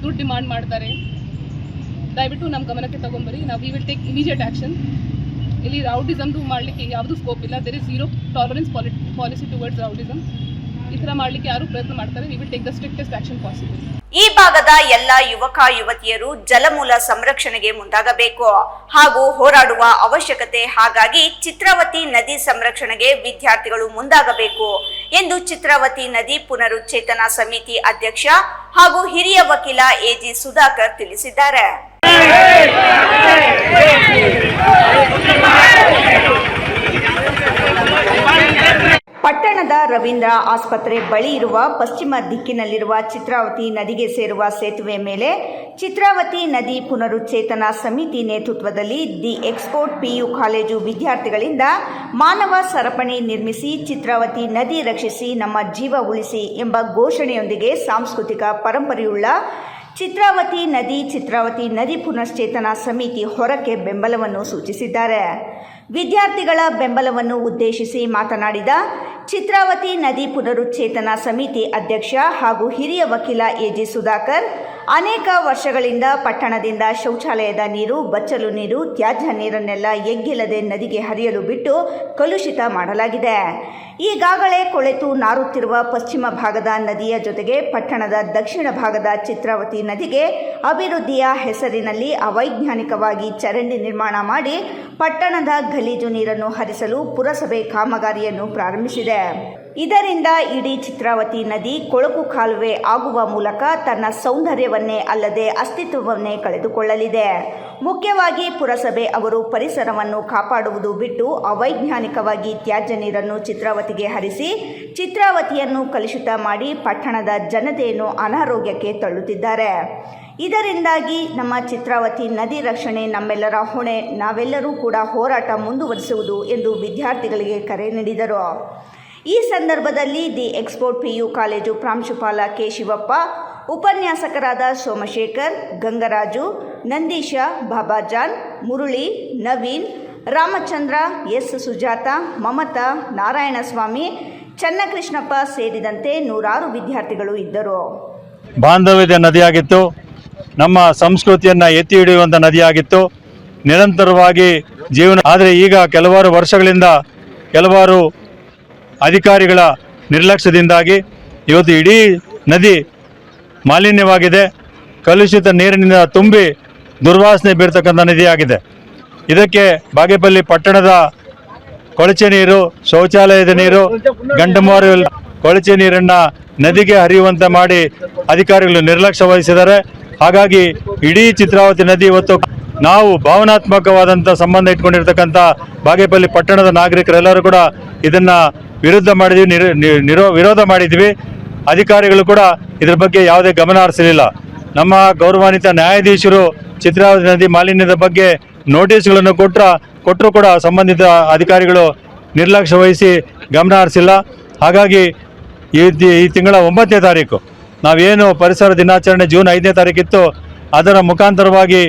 ದುಡ್ಡು ಡಿಮಾಂಡ್ ಮಾಡ್ತಾರೆ, ದಯವಿಟ್ಟು ನಮ್ಮ ಗಮನಕ್ಕೆ ತಗೊಂಬರಿ. ನಾವು we will take immediate action. ಇಲ್ಲಿ ರೌಡಿಸಮ್ದು ಮಾಡಲಿಕ್ಕೆ ಯಾವುದೂ ಸ್ಕೋಪ್ ಇಲ್ಲ. There is zero tolerance policy towards rowdyism. ಈ ಥರ ಮಾಡಲಿಕ್ಕೆ ಯಾರು ಪ್ರಯತ್ನ ಮಾಡ್ತಾರೆ, we will take the strictest action possible. ಈ ಭಾಗದ ಎಲ್ಲ ಯುವಕ ಯುವತಿಯರು ಜಲಮೂಲ ಸಂರಕ್ಷಣೆಗೆ ಮುಂದಾಗಬೇಕು ಹಾಗೂ ಹೋರಾಡುವ ಅವಶ್ಯಕತೆ. ಹಾಗಾಗಿ ಚಿತ್ರಾವತಿ ನದಿ ಸಂರಕ್ಷಣೆಗೆ ವಿದ್ಯಾರ್ಥಿಗಳು ಮುಂದಾಗಬೇಕು ಎಂದು ಚಿತ್ರಾವತಿ ನದಿ ಪುನರುಚ್ಚೇತನ ಸಮಿತಿ ಅಧ್ಯಕ್ಷ ಹಾಗೂ ಹಿರಿಯ ವಕೀಲ AG ಸುಧಾಕರ್ ತಿಳಿಸಿದ್ದಾರೆ. ಪಟ್ಟಣದ ರವೀಂದ್ರ ಆಸ್ಪತ್ರೆ ಬಳಿ ಇರುವ ಪಶ್ಚಿಮ ದಿಕ್ಕಿನಲ್ಲಿರುವ ಚಿತ್ರಾವತಿ ನದಿಗೆ ಸೇರುವ ಸೇತುವೆ ಮೇಲೆ ಚಿತ್ರಾವತಿ ನದಿ ಪುನರುಚ್ಚೇತನ ಸಮಿತಿ ನೇತೃತ್ವದಲ್ಲಿ ದಿ ಎಕ್ಸ್ಪೋರ್ಟ್ PU ಕಾಲೇಜು ವಿದ್ಯಾರ್ಥಿಗಳಿಂದ ಮಾನವ ಸರಪಣಿ ನಿರ್ಮಿಸಿ ಚಿತ್ರಾವತಿ ನದಿ ರಕ್ಷಿಸಿ ನಮ್ಮ ಜೀವ ಉಳಿಸಿ ಎಂಬ ಘೋಷಣೆಯೊಂದಿಗೆ ಸಾಂಸ್ಕೃತಿಕ ಪರಂಪರೆಯುಳ್ಳ ಚಿತ್ರಾವತಿ ನದಿ ಪುನಶ್ಚೇತನ ಸಮಿತಿ ಹೊರಕ್ಕೆ ಬೆಂಬಲವನ್ನು ಸೂಚಿಸಿದ್ದಾರೆ. ವಿದ್ಯಾರ್ಥಿಗಳ ಬೆಂಬಲವನ್ನು ಉದ್ದೇಶಿಸಿ ಮಾತನಾಡಿದ ಚಿತ್ರಾವತಿ ನದಿ ಪುನರುಚ್ಚೇತನ ಸಮಿತಿ ಅಧ್ಯಕ್ಷ ಹಾಗೂ ಹಿರಿಯ ವಕೀಲ AG ಸುಧಾಕರ್, ಅನೇಕ ವರ್ಷಗಳಿಂದ ಪಟ್ಟಣದಿಂದ ಶೌಚಾಲಯದ ನೀರು, ಬಚ್ಚಲು ನೀರು, ತ್ಯಾಜ್ಯ ನೀರನ್ನೆಲ್ಲ ಎಗ್ಗಿಲ್ಲದೆ ನದಿಗೆ ಹರಿಯಲು ಬಿಟ್ಟು ಕಲುಷಿತ ಮಾಡಲಾಗಿದೆ. ಈಗಾಗಲೇ ಕೊಳೆತು ನಾರುತ್ತಿರುವ ಪಶ್ಚಿಮ ಭಾಗದ ನದಿಯ ಜೊತೆಗೆ ಪಟ್ಟಣದ ದಕ್ಷಿಣ ಭಾಗದ ಚಿತ್ರಾವತಿ ನದಿಗೆ ಅಭಿವೃದ್ಧಿಯ ಹೆಸರಿನಲ್ಲಿ ಅವೈಜ್ಞಾನಿಕವಾಗಿ ಚರಂಡಿ ನಿರ್ಮಾಣ ಮಾಡಿ ಪಟ್ಟಣದ ಗಲೀಜು ನೀರನ್ನು ಹರಿಸಲು ಪುರಸಭೆ ಕಾಮಗಾರಿಯನ್ನು ಪ್ರಾರಂಭಿಸಿದೆ. ಇದರಿಂದ ಇಡೀ ಚಿತ್ರಾವತಿ ನದಿ ಕೊಳಕು ಕಾಲುವೆ ಆಗುವ ಮೂಲಕ ತನ್ನ ಸೌಂದರ್ಯವನ್ನೇ ಅಲ್ಲದೆ ಅಸ್ತಿತ್ವವನ್ನೇ ಕಳೆದುಕೊಳ್ಳಲಿದೆ. ಮುಖ್ಯವಾಗಿ ಪುರಸಭೆ ಅವರು ಪರಿಸರವನ್ನು ಕಾಪಾಡುವುದು ಬಿಟ್ಟು ಅವೈಜ್ಞಾನಿಕವಾಗಿ ತ್ಯಾಜ್ಯ ನೀರನ್ನು ಚಿತ್ರಾವತಿಗೆ ಹರಿಸಿ ಚಿತ್ರಾವತಿಯನ್ನು ಕಲುಷಿತ ಮಾಡಿ ಪಟ್ಟಣದ ಜನತೆಯನ್ನು ಅನಾರೋಗ್ಯಕ್ಕೆ ತಳ್ಳುತ್ತಿದ್ದಾರೆ. ಇದರಿಂದಾಗಿ ನಮ್ಮ ಚಿತ್ರಾವತಿ ನದಿ ರಕ್ಷಣೆ ನಮ್ಮೆಲ್ಲರ ಹೊಣೆ, ನಾವೆಲ್ಲರೂ ಕೂಡ ಹೋರಾಟ ಮುಂದುವರಿಸುವುದು ಎಂದು ವಿದ್ಯಾರ್ಥಿಗಳಿಗೆ ಕರೆ ನೀಡಿದರು. ಈ ಸಂದರ್ಭದಲ್ಲಿ ದಿ ಎಕ್ಸ್ಪೋರ್ಟ್ PU ಕಾಲೇಜು ಪ್ರಾಂಶುಪಾಲ K. ಶಿವಪ್ಪ, ಉಪನ್ಯಾಸಕರಾದ ಸೋಮಶೇಖರ್, ಗಂಗರಾಜು, ನಂದೀಶ, ಬಾಬಾಜಾನ್, ಮುರಳಿ, ನವೀನ್, ರಾಮಚಂದ್ರ, S. ಸುಜಾತ, ಮಮತಾ, ನಾರಾಯಣಸ್ವಾಮಿ, ಚನ್ನಕೃಷ್ಣಪ್ಪ ಸೇರಿದಂತೆ ನೂರಾರು ವಿದ್ಯಾರ್ಥಿಗಳು ಇದ್ದರು. ಬಾಂಧವ್ಯದ ನದಿಯಾಗಿತ್ತು, ನಮ್ಮ ಸಂಸ್ಕೃತಿಯನ್ನು ಎತ್ತಿ ಹಿಡಿಯುವಂಥ ನದಿಯಾಗಿತ್ತು, ನಿರಂತರವಾಗಿ ಜೀವನ. ಆದರೆ ಈಗ ಕೆಲವಾರು ವರ್ಷಗಳಿಂದ ಕೆಲವಾರು ಅಧಿಕಾರಿಗಳ ನಿರ್ಲಕ್ಷ್ಯದಿಂದಾಗಿ ಇವತ್ತು ಇಡೀ ನದಿ ಮಾಲಿನ್ಯವಾಗಿದೆ. ಕಲುಷಿತ ನೀರಿನಿಂದ ತುಂಬಿ ದುರ್ವಾಸನೆ ಬೀರ್ತಕ್ಕಂಥ ನದಿಯಾಗಿದೆ. ಇದಕ್ಕೆ ಬಾಗೇಪಲ್ಲಿ ಪಟ್ಟಣದ ಕೊಳಚೆ ನೀರು, ಶೌಚಾಲಯದ ನೀರು, ಗಂಡಮೋರಿ ಕೊಳಚೆ ನೀರನ್ನು ನದಿಗೆ ಹರಿಯುವಂತೆ ಮಾಡಿ ಅಧಿಕಾರಿಗಳು ನಿರ್ಲಕ್ಷ್ಯ ವಹಿಸಿದ್ದಾರೆ. ಹಾಗಾಗಿ ಇಡೀ ಚಿತ್ರಾವತಿ ನದಿ ಇವತ್ತು ನಾವು ಭಾವನಾತ್ಮಕವಾದಂಥ ಸಂಬಂಧ ಇಟ್ಕೊಂಡಿರ್ತಕ್ಕಂಥ ಬಾಗೇಪಲ್ಲಿ ಪಟ್ಟಣದ ನಾಗರಿಕರೆಲ್ಲರೂ ಕೂಡ ಇದನ್ನು ವಿರೋಧ ಮಾಡಿದ್ವಿ. ಅಧಿಕಾರಿಗಳು ಕೂಡ ಇದರ ಬಗ್ಗೆ ಯಾವುದೇ ಗಮನ ಹರಿಸಲಿಲ್ಲ. ನಮ್ಮ ಗೌರವಾನ್ವಿತ ನ್ಯಾಯಾಧೀಶರು ಚಿತ್ರಾವತಿ ನದಿ ಮಾಲಿನ್ಯದ ಬಗ್ಗೆ ನೋಟಿಸ್ಗಳನ್ನು ಕೊಟ್ಟರು ಕೂಡ ಸಂಬಂಧಿತ ಅಧಿಕಾರಿಗಳು ನಿರ್ಲಕ್ಷ್ಯ ವಹಿಸಿ ಗಮನ ಹರಿಸಿಲ್ಲ. ಹಾಗಾಗಿ ಈ ತಿಂಗಳ 9ನೇ ತಾರೀಕು ನಾವೇನು ಪರಿಸರ ದಿನಾಚರಣೆ ಜೂನ್ 5ನೇ ತಾರೀಕಿತ್ತು, ಅದರ ಮುಖಾಂತರವಾಗಿ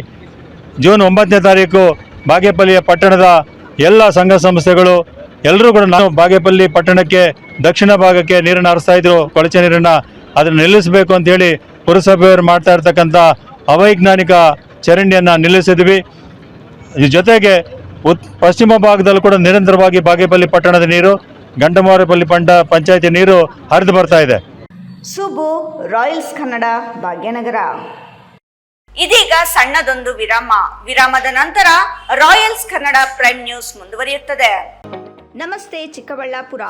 ಜೂನ್ 9ನೇ ತಾರೀಕು ಬಾಗೇಪಲ್ಲಿಯ ಪಟ್ಟಣದ ಎಲ್ಲ ಸಂಘ ಸಂಸ್ಥೆಗಳು ಎಲ್ಲರೂ ಕೂಡ ನಾವು ಬಾಗೇಪಲ್ಲಿ ಪಟ್ಟಣಕ್ಕೆ ದಕ್ಷಿಣ ಭಾಗಕ್ಕೆ ನೀರನ್ನು ಹರಿಸ್ತಾ ಇದ್ರು, ಕೊಳಚೆ ನೀರನ್ನು, ಅದನ್ನು ನಿಲ್ಲಿಸಬೇಕು ಅಂತೇಳಿ ಪುರಸಭೆಯವರು ಮಾಡ್ತಾ ಇರ್ತಕ್ಕಂಥ ಅವೈಜ್ಞಾನಿಕ ಚರಂಡಿಯನ್ನು ನಿಲ್ಲಿಸಿದ್ವಿ. ಈ ಜೊತೆಗೆ ಪಶ್ಚಿಮ ಭಾಗದಲ್ಲೂ ಕೂಡ ನಿರಂತರವಾಗಿ ಬಾಗೇಪಲ್ಲಿ ಪಟ್ಟಣದ ನೀರು, ಗಂಡಮಾರಪಲ್ಲಿ ಪಂಚಾಯತಿ ನೀರು ಹರಿದು ಬರ್ತಾ ಇದೆ. ಸುಬ್ಬು, ರಾಯಲ್ಸ್ ಕನ್ನಡ, ಭಾಗ್ಯನಗರ. ಇದೀಗ ಸಣ್ಣದೊಂದು ವಿರಾಮದ ನಂತರ ರಾಯಲ್ಸ್ ಕನ್ನಡ ಪ್ರೈಮ್ ನ್ಯೂಸ್ ಮುಂದುವರಿಯುತ್ತದೆ. ನಮಸ್ತೆ Chikkaballapur.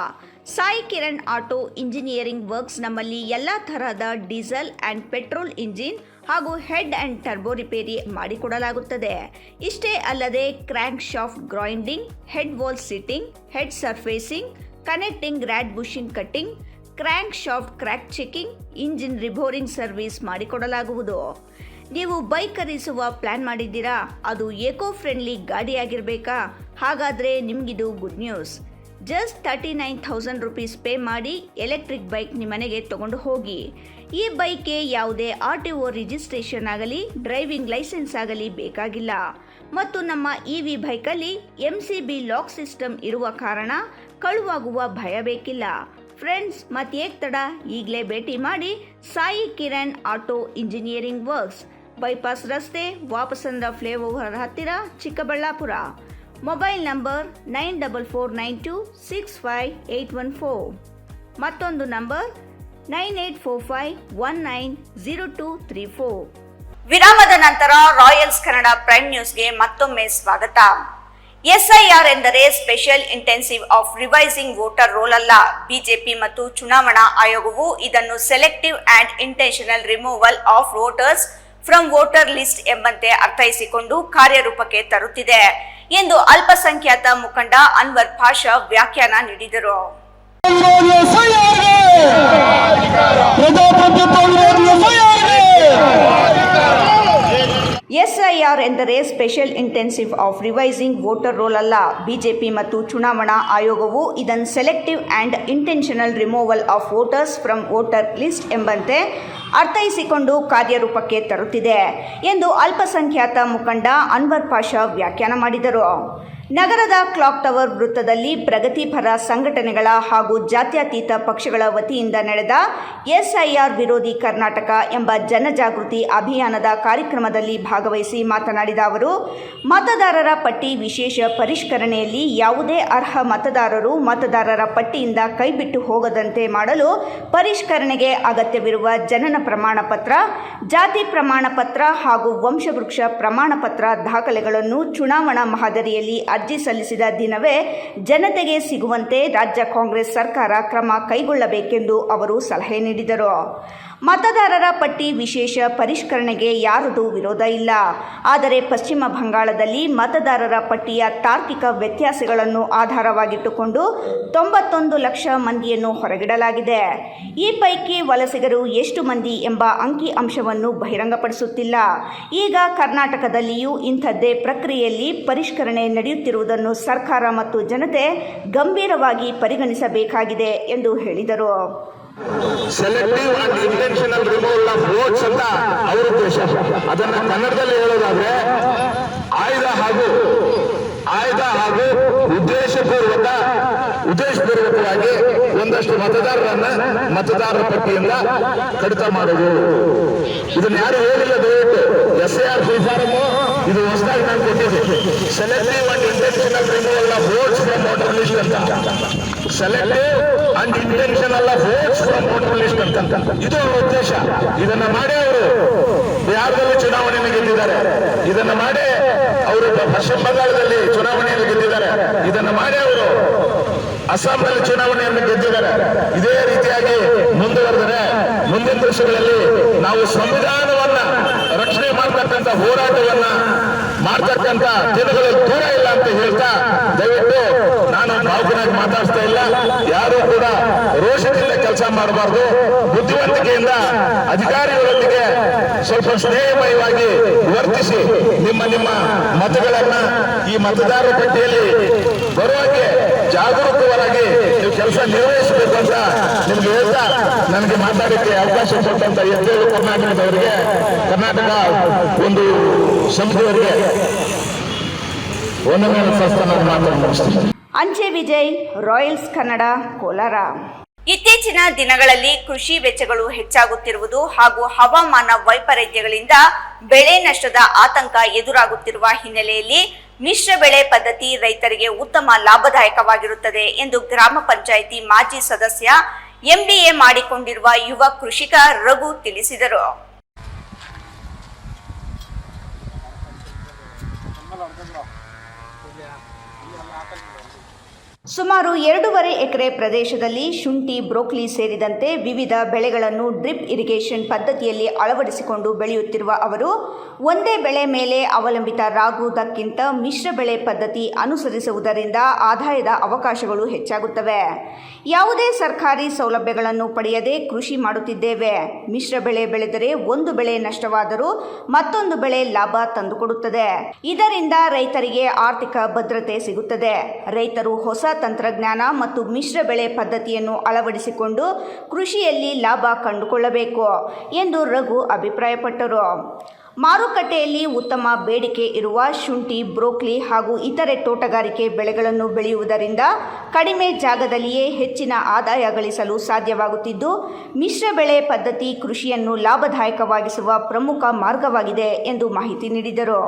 Sai Kiran auto engineering works ನಮ್ಮಲ್ಲಿ ಎಲ್ಲ ತರಹದ ಡೀಸೆಲ್ ಆ್ಯಂಡ್ ಪೆಟ್ರೋಲ್ ಇಂಜಿನ್ ಹಾಗೂ ಹೆಡ್ ಆ್ಯಂಡ್ ಟರ್ಬೋ ರಿಪೇರಿ ಮಾಡಿಕೊಡಲಾಗುತ್ತದೆ. ಇಷ್ಟೇ ಅಲ್ಲದೆ crankshaft grinding, head valve seating, head surfacing, connecting rod bushing cutting, crankshaft crack checking, engine reboring service ಮಾಡಿಕೊಡಲಾಗುವುದು. ನೀವು ಬೈಕ್ ಖರೀದಿಸುವ ಪ್ಲಾನ್ ಮಾಡಿದ್ದೀರಾ? ಅದು ಏಕೋ ಫ್ರೆಂಡ್ಲಿ ಗಾಡಿಯಾಗಿರಬೇಕಾ? ಹಾಗಾದರೆ ನಿಮಗಿದು good news. Just 39,000 rupees pay ಮಾಡಿ ಎಲೆಕ್ಟ್ರಿಕ್ ಬೈಕ್ ನಿಮ್ಮನೆಗೆ ತಗೊಂಡು ಹೋಗಿ. ಈ ಬೈಕ್ಗೆ ಯಾವುದೇ RTO ರಿಜಿಸ್ಟ್ರೇಷನ್ ಆಗಲಿ, ಡ್ರೈವಿಂಗ್ ಲೈಸೆನ್ಸ್ ಆಗಲಿ ಬೇಕಾಗಿಲ್ಲ. ಮತ್ತು ನಮ್ಮ EV ಬೈಕಲ್ಲಿ MCB ಲಾಕ್ ಸಿಸ್ಟಮ್ ಇರುವ ಕಾರಣ ಕಳುವಾಗುವ ಭಯ ಬೇಕಿಲ್ಲ. ಫ್ರೆಂಡ್ಸ್, ಮತ್ತೇಕ್ ತಡ, ಈಗಲೇ ಭೇಟಿ ಮಾಡಿ Sai Kiran auto engineering works, bypass ರಸ್ತೆ, ವಾಪಸಂದ್ರ ಫ್ಲೈಓವರ್ ಹತ್ತಿರ, ಚಿಕ್ಕಬಳ್ಳಾಪುರ. Mobile number 9492658814. ಮತ್ತೊಂದು ನಂಬರ್ 9845190234. ವಿರಾಮದ ನಂತರ ರಾಯಲ್ಸ್ ಕನ್ನಡ ಪ್ರೈಮ್ ನ್ಯೂಸ್ಗೆ ಮತ್ತೊಮ್ಮೆ ಸ್ವಾಗತ. SIR ಎಂದರೆ special intensive of revising voter roll ಅಲ್ಲ. ಬಿಜೆಪಿ ಮತ್ತು ಚುನಾವಣಾ ಆಯೋಗವು ಇದನ್ನು selective and intentional removal of voters from voter list ಎಂಬಂತೆ ಅರ್ಥೈಸಿಕೊಂಡು ಕಾರ್ಯರೂಪಕ್ಕೆ ತರುತ್ತಿದೆ ಎಂದು ಅಲ್ಪಸಂಖ್ಯಾತ ಮುಖಂಡ ಅನ್ವರ್ ಪಾಷಾ ವ್ಯಾಖ್ಯಾನ ನೀಡಿದರು. SIR ಎಂದರೆ special intensive of revising voter roll ಅಲ್ಲ. ಬಿಜೆಪಿ ಮತ್ತು ಚುನಾವಣಾ ಆಯೋಗವು ಇದನ್ನು selective and intentional removal of voters from voter list ಎಂಬಂತೆ ಅರ್ಥೈಸಿಕೊಂಡು ಕಾರ್ಯರೂಪಕ್ಕೆ ತರುತ್ತಿದೆ ಎಂದು ಅಲ್ಪಸಂಖ್ಯಾತ ಮುಖಂಡ ಅನ್ವರ್ ಪಾಷಾ ವ್ಯಾಖ್ಯಾನ ಮಾಡಿದರು. ನಗರದ ಕ್ಲಾಕ್ ಟವರ್ ವೃತ್ತದಲ್ಲಿ ಪ್ರಗತಿಪರ ಸಂಘಟನೆಗಳ ಹಾಗೂ ಜಾತ್ಯತೀತ ಪಕ್ಷಗಳ ವತಿಯಿಂದ ನಡೆದ SIR ವಿರೋಧಿ ಕರ್ನಾಟಕ ಎಂಬ ಜನಜಾಗೃತಿ ಅಭಿಯಾನದ ಕಾರ್ಯಕ್ರಮದಲ್ಲಿ ಭಾಗವಹಿಸಿ ಮಾತನಾಡಿದ ಅವರು, ಮತದಾರರ ಪಟ್ಟಿ ವಿಶೇಷ ಪರಿಷ್ಕರಣೆಯಲ್ಲಿ ಯಾವುದೇ ಅರ್ಹ ಮತದಾರರು ಮತದಾರರ ಪಟ್ಟಿಯಿಂದ ಕೈಬಿಟ್ಟು ಹೋಗದಂತೆ ಮಾಡಲು ಪರಿಷ್ಕರಣೆಗೆ ಅಗತ್ಯವಿರುವ ಜನನ ಪ್ರಮಾಣ ಪತ್ರ, ಜಾತಿ ಪ್ರಮಾಣ ಪತ್ರ ಹಾಗೂ ವಂಶವೃಕ್ಷ ಪ್ರಮಾಣ ಪತ್ರ ದಾಖಲೆಗಳನ್ನು ಚುನಾವಣಾ ಮಾದರಿಯಲ್ಲಿ ಅರ್ಜಿ ಸಲ್ಲಿಸಿದ ದಿನವೇ ಜನತೆಗೆ ಸಿಗುವಂತೆ ರಾಜ್ಯ ಕಾಂಗ್ರೆಸ್ ಸರ್ಕಾರ ಕ್ರಮ ಕೈಗೊಳ್ಳಬೇಕೆಂದು ಅವರು ಸಲಹೆ ನೀಡಿದರು. ಮತದಾರರ ಪಟ್ಟಿ ವಿಶೇಷ ಪರಿಷ್ಕರಣೆಗೆ ಯಾರದೂ ವಿರೋಧ ಇಲ್ಲ. ಆದರೆ ಪಶ್ಚಿಮ ಬಂಗಾಳದಲ್ಲಿ ಮತದಾರರ ಪಟ್ಟಿಯ ತಾರ್ಕಿಕ ವ್ಯತ್ಯಾಸಗಳನ್ನು ಆಧಾರವಾಗಿಟ್ಟುಕೊಂಡು 91 ಲಕ್ಷ ಮಂದಿಯನ್ನು ಹೊರಗಿಡಲಾಗಿದೆ. ಈ ಪೈಕಿ ವಲಸಿಗರು ಎಷ್ಟು ಮಂದಿ ಎಂಬ ಅಂಕಿ ಅಂಶವನ್ನು ಬಹಿರಂಗಪಡಿಸುತ್ತಿಲ್ಲ. ಈಗ ಕರ್ನಾಟಕದಲ್ಲಿಯೂ ಇಂಥದ್ದೇ ಪ್ರಕ್ರಿಯೆಯಲ್ಲಿ ಪರಿಷ್ಕರಣೆ ನಡೆಯುತ್ತಿರುವುದನ್ನು ಸರ್ಕಾರ ಮತ್ತು ಜನತೆ ಗಂಭೀರವಾಗಿ ಪರಿಗಣಿಸಬೇಕಾಗಿದೆ ಎಂದು ಹೇಳಿದರು. Selective and intentional removal of votes ಅಂತ ಅವರ ಉದ್ದೇಶ. ಅದನ್ನ ಕನ್ನಡದಲ್ಲಿ ಹೇಳೋದಾದ್ರೆ ಆಯ್ದ ಹಾಗೂ ಉದ್ದೇಶಪೂರ್ವಕವಾಗಿ ಒಂದಷ್ಟು ಮತದಾರರನ್ನ ಮತದಾರರ ಪಟ್ಟಿಯಿಂದ ಕಡಿತ ಮಾಡೋದು. ಇದನ್ನ ಯಾರು ಹೇಳಿಲ್ಲ. ದಯವಿಟ್ಟು SIR ಫಾರಂ ಇದು ಹೊಸದಾಗಿ ನಾನು ಕೊಟ್ಟಿದ್ದೆ. Selective and intentional removal of votes from voter list ಅಂತ. Selective and intentional of votes from voter list ಅಂತ ಇದು ಅವರ ಉದ್ದೇಶ. ಇದನ್ನ ಮಾಡಿ ಅವರು ಬಿಹಾರದಲ್ಲಿ ಚುನಾವಣೆಯನ್ನು ಗೆದ್ದಿದ್ದಾರೆ. ಇದನ್ನ ಮಾಡಿ ಅವರು ಪಶ್ಚಿಮ ಬಂಗಾಳದಲ್ಲಿ ಚುನಾವಣೆಯನ್ನು ಗೆದ್ದಿದ್ದಾರೆ. ಇದನ್ನ ಮಾಡಿ ಅವರು ಅಸ್ಸಾಂನಲ್ಲಿ ಚುನಾವಣೆಯನ್ನು ಗೆದ್ದಿದ್ದಾರೆ. ಇದೇ ರೀತಿಯಾಗಿ ಮುಂದುವರೆದರೆ ಮುಂದಿನ ದಿವಸಗಳಲ್ಲಿ ನಾವು ಸಂವಿಧಾನವನ್ನ ರಕ್ಷಣೆ ಮಾಡತಕ್ಕಂಥ ಹೋರಾಟವನ್ನ ಮಾಡ್ತಕ್ಕಂಥ ದಿನಗಳಲ್ಲಿ ದೂರ ಇಲ್ಲ ಅಂತ ಹೇಳ್ತಾ, ದಯವಿಟ್ಟು ನಾನು ಭಾವುಕನಾಗಿ ಮಾತಾಡ್ತಾ ಇಲ್ಲ. ಯಾರು ಕೂಡ ರೋಷದಿಂದ ಕೆಲಸ ಮಾಡಬಾರ್ದು. ಬುದ್ಧಿವಂತಿಕೆಯಿಂದ ಅಧಿಕಾರಿಗಳೊಂದಿಗೆ ಸ್ವಲ್ಪ ಸ್ನೇಹಮಯವಾಗಿ ವರ್ತಿಸಿ ನಿಮ್ಮ ಮತಗಳನ್ನ ಈ ಮತದಾರರ ಪಟ್ಟಿಯಲ್ಲಿ ಬರುವಾಗೆ ಜಾಗರೂಕರಾಗಿ ನೀವು ಕೆಲಸ ನಿರ್ವಹಿಸಬೇಕು ಅಂತ ನಿಮ್ಗೆ ಹೇಳ್ತಾ ನನಗೆ ಮಾತಾಡಕ್ಕೆ ಅವಕಾಶ ಕೊಟ್ಟಂತ ಎದ್ದೇಳು ಕರ್ನಾಟಕದವರಿಗೆ, ಕರ್ನಾಟಕ ಒಂದು ಸಂಸ್ಥೆಯವರಿಗೆ ಒಂದನೇ ಸಂಸ್ಥಾನ ಮಾತಾಡ್ತೀನಿ. ಅಂಚೆ ವಿಜಯ್, ರಾಯಲ್ಸ್ ಕನ್ನಡ, ಕೋಲಾರ. ಇತ್ತೀಚಿನ ದಿನಗಳಲ್ಲಿ ಕೃಷಿ ವೆಚ್ಚಗಳು ಹೆಚ್ಚಾಗುತ್ತಿರುವುದು ಹಾಗೂ ಹವಾಮಾನ ವೈಪರೀತ್ಯಗಳಿಂದ ಬೆಳೆ ನಷ್ಟದ ಆತಂಕ ಎದುರಾಗುತ್ತಿರುವ ಹಿನ್ನೆಲೆಯಲ್ಲಿ ಮಿಶ್ರ ಬೆಳೆ ಪದ್ಧತಿ ರೈತರಿಗೆ ಉತ್ತಮ ಲಾಭದಾಯಕವಾಗಿರುತ್ತದೆ ಎಂದು ಗ್ರಾಮ ಪಂಚಾಯಿತಿ ಮಾಜಿ ಸದಸ್ಯ MBA ಮಾಡಿಕೊಂಡಿರುವ ಯುವ ಕೃಷಿಕ ರಘು ತಿಳಿಸಿದರು. ಸುಮಾರು 2.5 ಎಕರೆ ಪ್ರದೇಶದಲ್ಲಿ ಶುಂಠಿ, ಬ್ರೋಕೊಲಿ ಸೇರಿದಂತೆ ವಿವಿಧ ಬೆಳೆಗಳನ್ನು ಡ್ರಿಪ್ ಇರಿಗೇಷನ್ ಪದ್ಧತಿಯಲ್ಲಿ ಅಳವಡಿಸಿಕೊಂಡು ಬೆಳೆಯುತ್ತಿರುವ ಅವರು ಒಂದೇ ಬೆಳೆ ಮೇಲೆ ಅವಲಂಬಿತರಾಗುವುದಕ್ಕಿಂತ ಮಿಶ್ರ ಬೆಳೆ ಪದ್ಧತಿ ಅನುಸರಿಸುವುದರಿಂದ ಆದಾಯದ ಅವಕಾಶಗಳು ಹೆಚ್ಚಾಗುತ್ತವೆ. ಯಾವುದೇ ಸರ್ಕಾರಿ ಸೌಲಭ್ಯಗಳನ್ನು ಪಡೆಯದೆ ಕೃಷಿ ಮಾಡುತ್ತಿದ್ದೇವೆ. ಮಿಶ್ರ ಬೆಳೆ ಬೆಳೆದರೆ ಒಂದು ಬೆಳೆ ನಷ್ಟವಾದರೂ ಮತ್ತೊಂದು ಬೆಳೆ ಲಾಭ ತಂದುಕೊಡುತ್ತದೆ. ಇದರಿಂದ ರೈತರಿಗೆ ಆರ್ಥಿಕ ಭದ್ರತೆ ಸಿಗುತ್ತದೆ. ರೈತರು ಹೊಸ ತಂತ್ರಜ್ಞಾನ ಮತ್ತು ಮಿಶ್ರ ಬೆಳೆ ಪದ್ಧತಿಯನ್ನು ಅಳವಡಿಸಿಕೊಂಡು ಕೃಷಿಯಲ್ಲಿ ಲಾಭ ಕಂಡುಕೊಳ್ಳಬೇಕು ಎಂದು ರಘು ಅಭಿಪ್ರಾಯಪಟ್ಟರು. ಮಾರುಕಟ್ಟೆಯಲ್ಲಿ ಉತ್ತಮ ಬೇಡಿಕೆ ಇರುವ ಶುಂಠಿ, ಬ್ರೋಕೊಲಿ ಹಾಗೂ ಇತರೆ ತೋಟಗಾರಿಕೆ ಬೆಳೆಗಳನ್ನು ಬೆಳೆಯುವುದರಿಂದ ಕಡಿಮೆ ಜಾಗದಲ್ಲಿಯೇ ಹೆಚ್ಚಿನ ಆದಾಯ ಗಳಿಸಲು ಸಾಧ್ಯವಾಗುತ್ತಿದ್ದು, ಮಿಶ್ರ ಬೆಳೆ ಪದ್ಧತಿ ಕೃಷಿಯನ್ನು ಲಾಭದಾಯಕವಾಗಿಸುವ ಪ್ರಮುಖ ಮಾರ್ಗವಾಗಿದೆ ಎಂದು ಮಾಹಿತಿ ನೀಡಿದರು.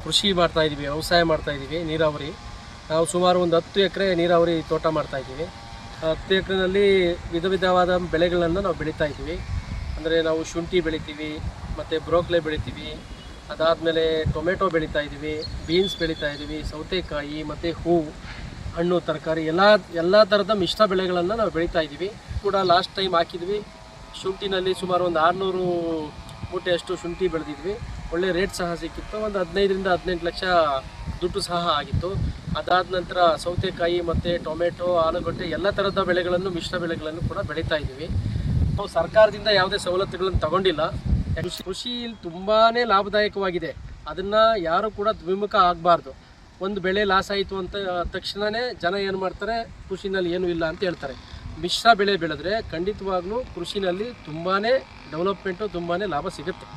ಕೃಷಿ ಮಾಡ್ತಾ ಇದ್ದೀವಿ, ವ್ಯವಸಾಯ ಮಾಡ್ತಾ ಇದ್ದೀವಿ, ನೀರಾವರಿ. ನಾವು ಸುಮಾರು ಒಂದು 10 ಎಕರೆ ನೀರಾವರಿ ತೋಟ ಮಾಡ್ತಾ ಇದ್ದೀವಿ. 10 ಎಕರೆನಲ್ಲಿ ವಿಧ ವಿಧವಾದ ಬೆಳೆಗಳನ್ನು ನಾವು ಬೆಳೀತಾ ಇದ್ದೀವಿ. ಅಂದರೆ ನಾವು ಶುಂಠಿ ಬೆಳಿತೀವಿ, ಮತ್ತು ಬ್ರೋಕೊಲಿ ಬೆಳಿತೀವಿ, ಅದಾದಮೇಲೆ ಟೊಮೆಟೊ ಬೆಳೀತಾ ಇದ್ದೀವಿ, ಬೀನ್ಸ್ ಬೆಳೀತಾ ಇದ್ದೀವಿ, ಸೌತೆಕಾಯಿ ಮತ್ತು ಹೂವು, ಹಣ್ಣು, ತರಕಾರಿ ಎಲ್ಲ ಥರದ ಮಿಶ್ರ ಬೆಳೆಗಳನ್ನು ನಾವು ಬೆಳೀತಾ ಇದ್ದೀವಿ. ಕೂಡ ಲಾಸ್ಟ್ ಟೈಮ್ ಹಾಕಿದ್ವಿ. ಶುಂಠಿನಲ್ಲಿ ಸುಮಾರು ಒಂದು 600 ಮೂಟೆಯಷ್ಟು ಶುಂಠಿ ಬೆಳೆದಿದ್ವಿ. ಒಳ್ಳೆ ರೇಟ್ ಸಹ ಸಿಕ್ಕಿತ್ತು. ಒಂದು 15ರಿಂದ 18 ಲಕ್ಷ ದುಡ್ಡು ಸಹ ಆಗಿತ್ತು. ಅದಾದ ನಂತರ ಸೌತೆಕಾಯಿ ಮತ್ತು ಟೊಮೆಟೊ, ಆಲೂಗಡ್ಡೆ ಎಲ್ಲ ಥರದ ಬೆಳೆಗಳನ್ನು, ಮಿಶ್ರ ಬೆಳೆಗಳನ್ನು ಕೂಡ ಬೆಳೀತಾ ಇದ್ದೀವಿ. ನಾವು ಸರ್ಕಾರದಿಂದ ಯಾವುದೇ ಸವಲತ್ತುಗಳನ್ನು ತಗೊಂಡಿಲ್ಲ. ಕೃಷಿ ತುಂಬಾ ಲಾಭದಾಯಕವಾಗಿದೆ. ಅದನ್ನು ಯಾರು ಕೂಡ ವಿಮುಖ ಆಗಬಾರ್ದು. ಒಂದು ಬೆಳೆ ಲಾಸ್ ಆಯಿತು ಅಂತ ತಕ್ಷಣವೇ ಜನ ಏನು ಮಾಡ್ತಾರೆ, ಕೃಷಿನಲ್ಲಿ ಏನೂ ಇಲ್ಲ ಅಂತ ಹೇಳ್ತಾರೆ. ಮಿಶ್ರ ಬೆಳೆ ಬೆಳೆದ್ರೆ ಖಂಡಿತವಾಗ್ಲೂ ಕೃಷಿನಲ್ಲಿ ತುಂಬಾ ಡೆವಲಪ್ಮೆಂಟು, ತುಂಬಾ ಲಾಭ ಸಿಗುತ್ತೆ.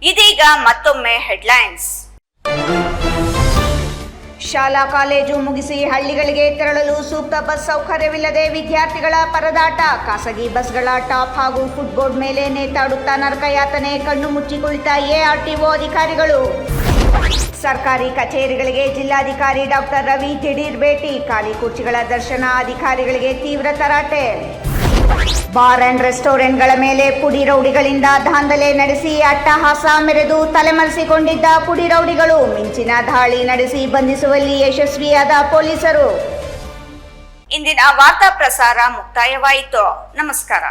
ಇದೀಗ ಮತ್ತೊಮ್ಮೆ ಹೆಡ್ಲೈನ್ಸ್. ಶಾಲಾ ಕಾಲೇಜು ಮುಗಿಸಿ ಹಳ್ಳಿಗಳಿಗೆ ತೆರಳಲು ಸೂಕ್ತ ಬಸ್ ಸೌಕರ್ಯವಿಲ್ಲದೆ ವಿದ್ಯಾರ್ಥಿಗಳ ಪರದಾಟ. ಖಾಸಗಿ ಬಸ್ಗಳ ಟಾಪ್ ಹಾಗೂ ಫುಟ್ಬೋರ್ಡ್ ಮೇಲೆ ನೇತಾಡುತ್ತಾ ನರಕಯಾತನೆ. ಕಣ್ಣು ಮುಚ್ಚಿ ಕುಳಿತ ಎಆರ್ಟಿಒ ಅಧಿಕಾರಿಗಳು. ಸರ್ಕಾರಿ ಕಚೇರಿಗಳಿಗೆ ಜಿಲ್ಲಾಧಿಕಾರಿ ಡಾಕ್ಟರ್ ರವಿ ದಿಢೀರ್ ಭೇಟಿ. ಖಾಲಿ ಕುರ್ಚಿಗಳ ದರ್ಶನ. ಅಧಿಕಾರಿಗಳಿಗೆ ತೀವ್ರ ತರಾಟೆ. ಬಾರ್ ಅಂಡ್ ರೆಸ್ಟೋರೆಂಟ್ಗಳ ಮೇಲೆ ಪುಡಿ ರೌಡಿಗಳಿಂದ ದಾಂಧಲೆ ನಡೆಸಿ ಅಟ್ಟಹಾಸ ಮೆರೆದು ತಲೆಮರೆಸಿಕೊಂಡಿದ್ದ ಪುಡಿ ರೌಡಿಗಳು. ಮಿಂಚಿನ ದಾಳಿ ನಡೆಸಿ ಬಂಧಿಸುವಲ್ಲಿ ಯಶಸ್ವಿಯಾದ ಪೊಲೀಸರು. ಇಂದಿನ ವಾರ್ತಾ ಪ್ರಸಾರ ಮುಕ್ತಾಯವಾಯಿತು. ನಮಸ್ಕಾರ.